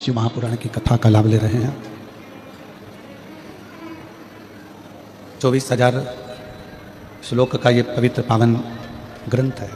शिव महापुराण की कथा का लाभ ले रहे हैं। 24,000 श्लोक का ये पवित्र पावन ग्रंथ है।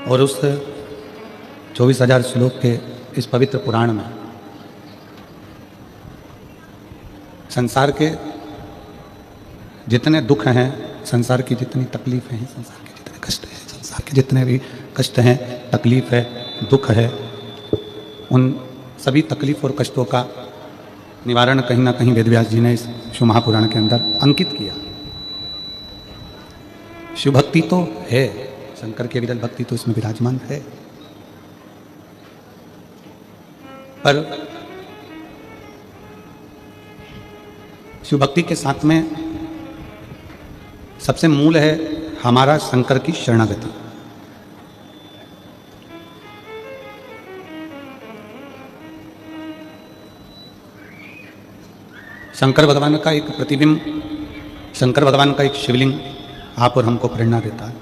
और उस 24,000 श्लोक के इस पवित्र पुराण में संसार के जितने दुख हैं, संसार की जितनी तकलीफ़ें हैं, संसार के जितने कष्ट हैं, संसार के जितने भी कष्ट हैं, तकलीफ़ है, दुख है, उन सभी तकलीफ़ और कष्टों का निवारण कहीं ना कहीं वेदव्यास जी ने इस शिव महापुराण के अंदर अंकित किया। शिव भक्ति तो है, शंकर की विरल भक्ति तो इसमें विराजमान है, पर शिव भक्ति के साथ में सबसे मूल है हमारा शंकर की शरणागति। शंकर भगवान का एक प्रतिबिंब, शंकर भगवान का एक शिवलिंग आप और हमको प्रेरणा देता है।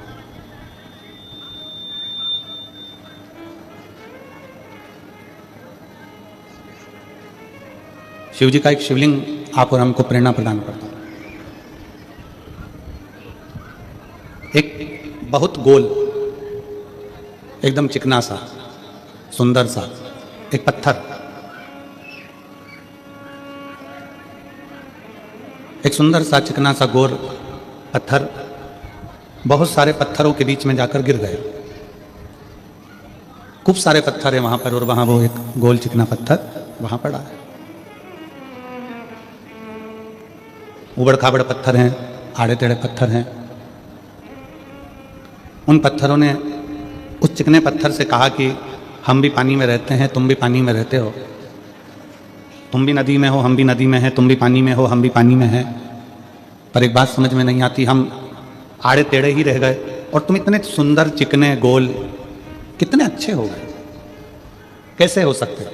शिव जी का एक शिवलिंग आप और हमको प्रेरणा प्रदान करता है। एक बहुत गोल, एकदम चिकना सा, सुंदर सा एक पत्थर, एक सुंदर सा चिकना सा गोल पत्थर बहुत सारे पत्थरों के बीच में जाकर गिर गया। खूब सारे पत्थर है वहां पर, और वहां वो एक गोल चिकना पत्थर वहां पड़ा है। उबड़ खाबड़ पत्थर हैं, आड़े टेढ़े पत्थर हैं। उन पत्थरों ने उस चिकने पत्थर से कहा कि हम भी पानी में रहते हैं, तुम भी पानी में रहते हो, तुम भी नदी में हो, हम भी नदी में हैं, तुम भी पानी में हो, हम भी पानी में हैं, पर एक बात समझ में नहीं आती, हम आड़े टेढ़े ही रह गए और तुम इतने सुंदर चिकने गोल कितने अच्छे हो गए, कैसे हो सकते?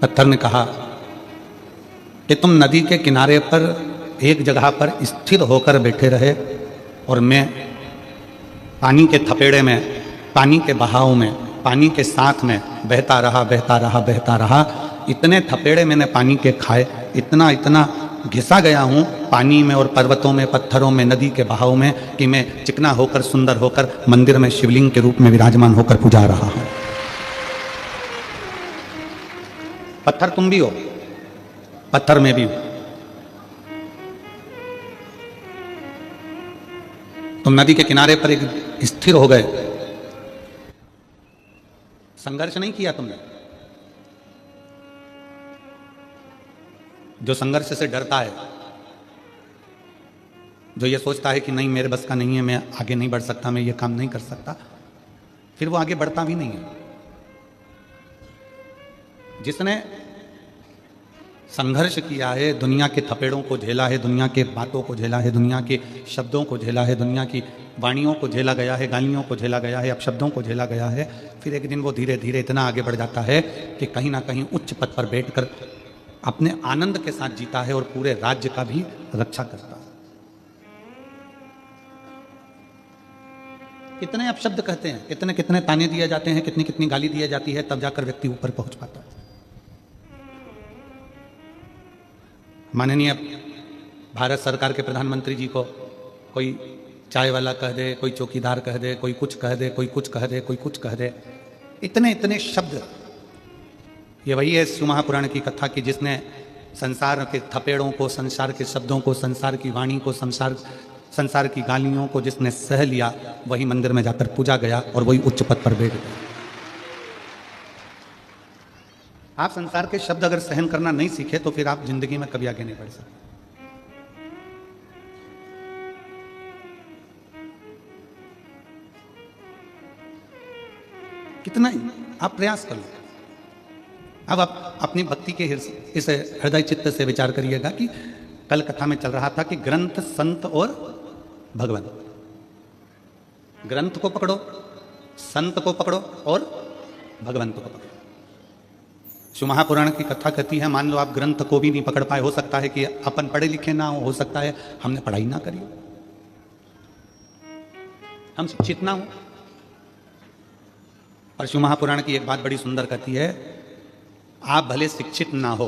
पत्थर ने कहा कि तुम नदी के किनारे पर एक जगह पर स्थिर होकर बैठे रहे और मैं पानी के थपेड़े में, पानी के बहाव में, पानी के साथ में बहता रहा, बहता रहा, बहता रहा। इतने थपेड़े मैंने पानी के खाए, इतना इतना घिसा गया हूँ पानी में और पर्वतों में, पत्थरों में, नदी के बहाव में, कि मैं चिकना होकर, सुंदर होकर मंदिर में शिवलिंग के रूप में विराजमान होकर पूजा रहा हूँ। पत्थर तुम भी हो, पत्थर में भी हो। तुम नदी के किनारे पर एक स्थिर हो गए, संघर्ष नहीं किया तुमने। जो संघर्ष से डरता है, जो ये सोचता है कि नहीं मेरे बस का नहीं है, मैं आगे नहीं बढ़ सकता, मैं ये काम नहीं कर सकता, फिर वो आगे बढ़ता भी नहीं है। जिसने संघर्ष किया है, दुनिया के थपेड़ों को झेला है, दुनिया के बातों को झेला है, दुनिया के शब्दों को झेला है, दुनिया की वाणियों को झेला गया है, गालियों को झेला गया है, अपशब्दों को झेला गया है, फिर एक दिन वो धीरे धीरे इतना आगे बढ़ जाता है कि कहीं ना कहीं उच्च पद पर बैठकर अपने आनंद के साथ जीता है और पूरे राज्य का भी रक्षा करता है। कितने अपशब्द कहते हैं, कितने कितने ताने दिए जाते हैं, कितनी कितनी गाली दी जाती है, तब जाकर व्यक्ति ऊपर पहुंच पाता है। माननीय भारत सरकार के प्रधानमंत्री जी को कोई चाय वाला कह दे, कोई चौकीदार कह दे, कोई कुछ कह दे, कोई कुछ कह दे, कोई कुछ कह दे, इतने इतने शब्द। ये वही है शिव महापुराण की कथा की जिसने संसार के थपेड़ों को, संसार के शब्दों को, संसार की वाणी को, संसार की गालियों को जिसने सह लिया, वही मंदिर में जाकर पूजा गया और वही उच्च पद पर बैठ गया। आप संसार के शब्द अगर सहन करना नहीं सीखे तो फिर आप जिंदगी में कभी आगे नहीं बढ़ सकते। कितना ही आप प्रयास कर लो। अब आप अपनी भक्ति के इस हृदय चित्त से विचार करिएगा कि कल कथा में चल रहा था कि ग्रंथ, संत और भगवान। ग्रंथ को पकड़ो, संत को पकड़ो और भगवंत को पकड़ो। शिव महापुराण की कथा कहती है, मान लो आप ग्रंथ को भी नहीं पकड़ पाए, हो सकता है कि अपन पढ़े लिखे ना हो सकता है हमने पढ़ाई ना करी, हम शिक्षित ना हो। पर शिव महापुराण की एक बात बड़ी सुंदर कहती है, आप भले शिक्षित ना हो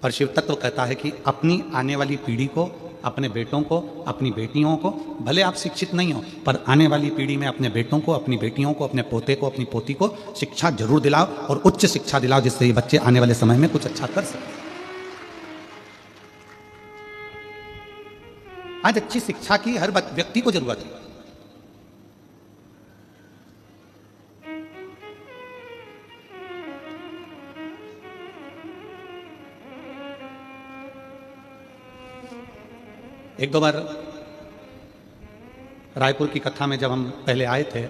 पर शिव तत्व कहता है कि अपनी आने वाली पीढ़ी को, अपने बेटों को, अपनी बेटियों को, भले आप शिक्षित नहीं हो पर आने वाली पीढ़ी में अपने बेटों को, अपनी बेटियों को, अपने पोते को, अपनी पोती को शिक्षा जरूर दिलाओ और उच्च शिक्षा दिलाओ, जिससे ये बच्चे आने वाले समय में कुछ अच्छा कर सकें। आज अच्छी शिक्षा की हर व्यक्ति को जरूरत है। एक दो बार रायपुर की कथा में जब हम पहले आए थे,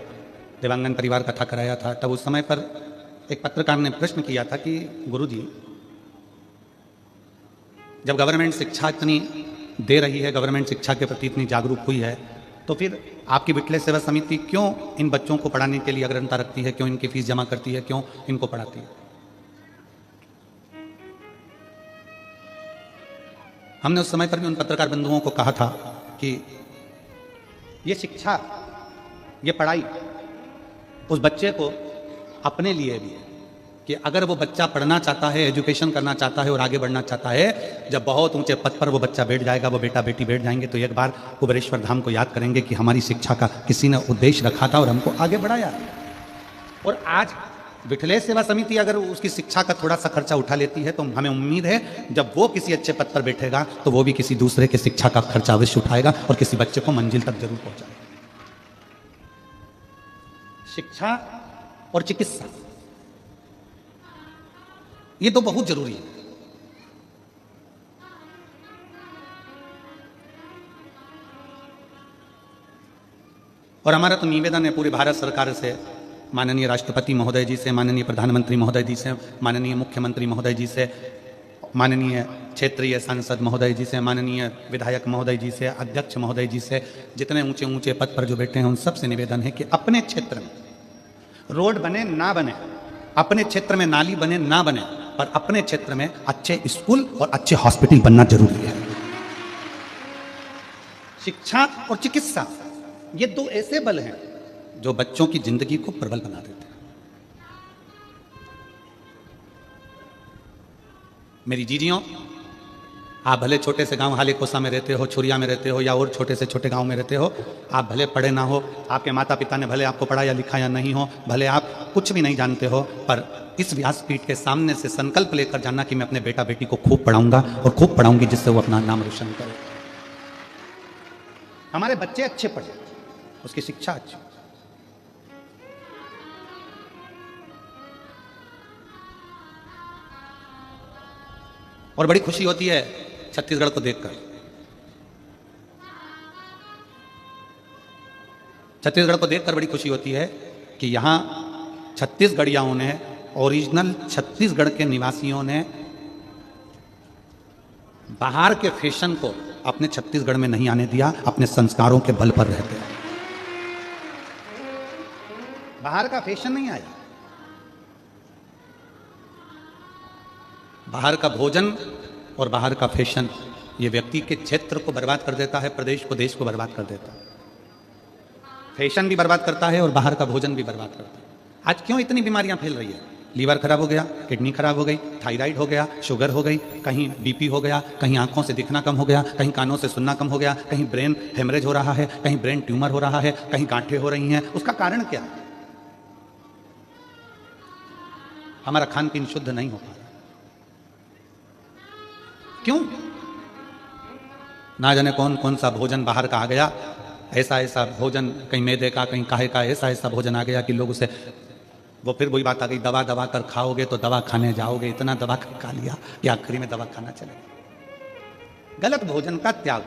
देवांगन परिवार कथा कराया था, तब उस समय पर एक पत्रकार ने प्रश्न किया था कि गुरुजी, जब गवर्नमेंट शिक्षा इतनी दे रही है, गवर्नमेंट शिक्षा के प्रति इतनी जागरूक हुई है, तो फिर आपकी विठले सेवा समिति क्यों इन बच्चों को पढ़ाने के लिए अग्रता रखती है, क्यों इनकी फीस जमा करती है, क्यों इनको पढ़ाती है? हमने उस समय पर भी उन पत्रकार बंधुओं को कहा था कि ये शिक्षा, ये पढ़ाई उस बच्चे को अपने लिए भी है कि अगर वो बच्चा पढ़ना चाहता है, एजुकेशन करना चाहता है और आगे बढ़ना चाहता है, जब बहुत ऊंचे पद पर वो बच्चा बैठ जाएगा, वो बेटा बेटी बैठ जाएंगे, तो एक बार कुबेरेश्वर धाम को याद करेंगे कि हमारी शिक्षा का किसी ने उद्देश्य रखा था और हमको आगे बढ़ाया। और आज विठले सेवा समिति अगर उसकी शिक्षा का थोड़ा सा खर्चा उठा लेती है, तो हमें उम्मीद है जब वो किसी अच्छे पद पर बैठेगा तो वो भी किसी दूसरे के शिक्षा का खर्चा अवश्य उठाएगा और किसी बच्चे को मंजिल तक जरूर पहुंचाएगा। शिक्षा और चिकित्सा ये तो बहुत जरूरी है। और हमारा तो निवेदन है पूरी भारत सरकार से, माननीय राष्ट्रपति महोदय जी से, माननीय प्रधानमंत्री महोदय जी से, माननीय मुख्यमंत्री महोदय जी से, माननीय क्षेत्रीय सांसद महोदय जी से, माननीय विधायक महोदय जी से, अध्यक्ष महोदय जी से, जितने ऊंचे ऊंचे पद पर जो बैठे हैं उन सब से निवेदन है कि अपने क्षेत्र में रोड बने ना बने, अपने क्षेत्र में नाली बने ना बने, पर अपने क्षेत्र में अच्छे स्कूल और अच्छे हॉस्पिटल बनना जरूरी है। शिक्षा और चिकित्सा ये दो ऐसे बल हैं जो बच्चों की जिंदगी को प्रबल बना देते हैं। मेरी जीजियों, आप भले छोटे से गांव हाले कोसा में रहते हो, छुरिया में रहते हो या और छोटे से छोटे गांव में रहते हो, आप भले पढ़े ना हो, आपके माता पिता ने भले आपको पढ़ाया लिखाया नहीं हो, भले आप कुछ भी नहीं जानते हो, पर इस व्यासपीठ के सामने से संकल्प लेकर जाना कि मैं अपने बेटा बेटी को खूब पढ़ाऊंगा और खूब पढ़ाऊंगी, जिससे वो अपना नाम रोशन करे। हमारे बच्चे अच्छे पढ़े, उसकी शिक्षा अच्छी। और बड़ी खुशी होती है छत्तीसगढ़ को देखकर। छत्तीसगढ़ को देखकर बड़ी खुशी होती है कि यहां छत्तीसगढ़ियाओं ने, ओरिजिनल छत्तीसगढ़ के निवासियों ने बाहर के फैशन को अपने छत्तीसगढ़ में नहीं आने दिया, अपने संस्कारों के बल पर रहते हैं। बाहर का फैशन नहीं आया, बाहर का भोजन और बाहर का फैशन ये व्यक्ति के क्षेत्र को बर्बाद कर देता है, प्रदेश को, देश को बर्बाद कर देता है। फैशन भी बर्बाद करता है और बाहर का भोजन भी बर्बाद करता है। आज क्यों इतनी बीमारियां फैल रही है? लीवर खराब हो गया, किडनी खराब हो गई, थायराइड हो गया, शुगर हो गई, कहीं बीपी हो गया, कहीं आंखों से दिखना कम हो गया, कहीं कानों से सुनना कम हो गया, कहीं ब्रेन हेमरेज हो रहा है, कहीं ब्रेन ट्यूमर हो रहा है, कहीं गांठें हो रही हैं। उसका कारण क्या है? हमारा खान पीन शुद्ध नहीं हो पा रहा। क्यों? ना जाने कौन कौन सा भोजन बाहर का आ गया, ऐसा ऐसा भोजन, कहीं मैदे का, कहीं काहे का, ऐसा ऐसा भोजन आ गया कि लोग उसे, वो फिर वही बात आ गई, दवा दवा कर खाओगे तो दवा खाने जाओगे, इतना दवा खा लिया कि आखिरी में दवा खाना चलेगा। गलत भोजन का त्याग।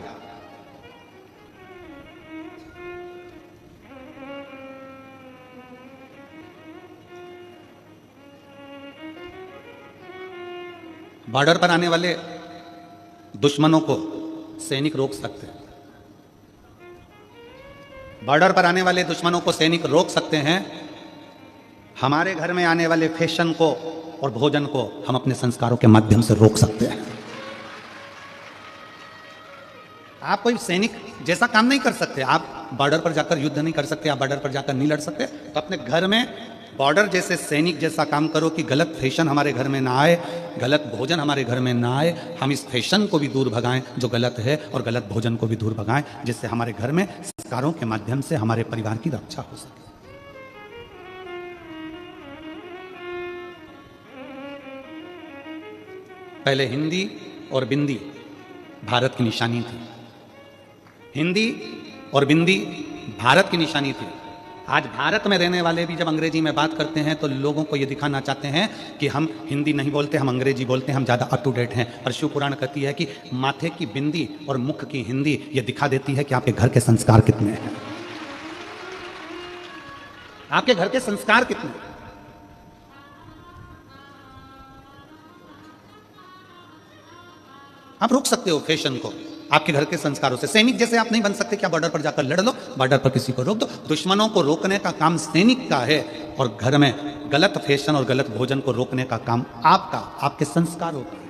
बॉर्डर पर आने वाले दुश्मनों को सैनिक रोक सकते हैं, बॉर्डर पर आने वाले दुश्मनों को सैनिक रोक सकते हैं। हमारे घर में आने वाले फैशन को और भोजन को हम अपने संस्कारों के माध्यम से रोक सकते हैं। आप कोई सैनिक जैसा काम नहीं कर सकते, आप बॉर्डर पर जाकर युद्ध नहीं कर सकते, आप बॉर्डर पर जाकर नहीं लड़ सकते, तो अपने घर में बॉर्डर जैसे सैनिक जैसा काम करो कि गलत फैशन हमारे घर में ना आए, गलत भोजन हमारे घर में ना आए, हम इस फैशन को भी दूर भगाएं जो गलत है और गलत भोजन को भी दूर भगाएं, जिससे हमारे घर में संस्कारों के माध्यम से हमारे परिवार की रक्षा हो सके। पहले हिंदी और बिंदी भारत की निशानी थी, हिंदी और बिंदी भारत की निशानी थी। आज भारत में रहने वाले भी जब अंग्रेजी में बात करते हैं तो लोगों को ये दिखाना चाहते हैं कि हम हिंदी नहीं बोलते, हम अंग्रेजी बोलते हैं, हम ज़्यादा अप टू डेट हैं। पर शिव पुराण कहती है कि माथे की बिंदी और मुख की हिंदी ये दिखा देती है कि आपके घर के संस्कार कितने हैं, आपके घर के संस्कार कितने हैं। आप रोक सकते हो फैशन को आपके घर के संस्कारों से। सैनिक जैसे आप नहीं बन सकते, क्या बॉर्डर पर जाकर लड़ लो, बॉर्डर पर किसी को रोक दो। दुश्मनों को रोकने का काम सैनिक का है और घर में गलत फैशन और गलत भोजन को रोकने का काम आपका, आपके संस्कारों का है।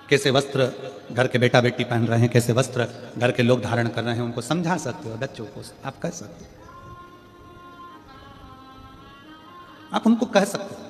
कैसे वस्त्र घर के बेटा बेटी पहन रहे हैं, कैसे वस्त्र घर के लोग धारण कर रहे हैं, उनको समझा सकते हो, बच्चों को आप कह सकते हो, आप उनको कह सकते हो।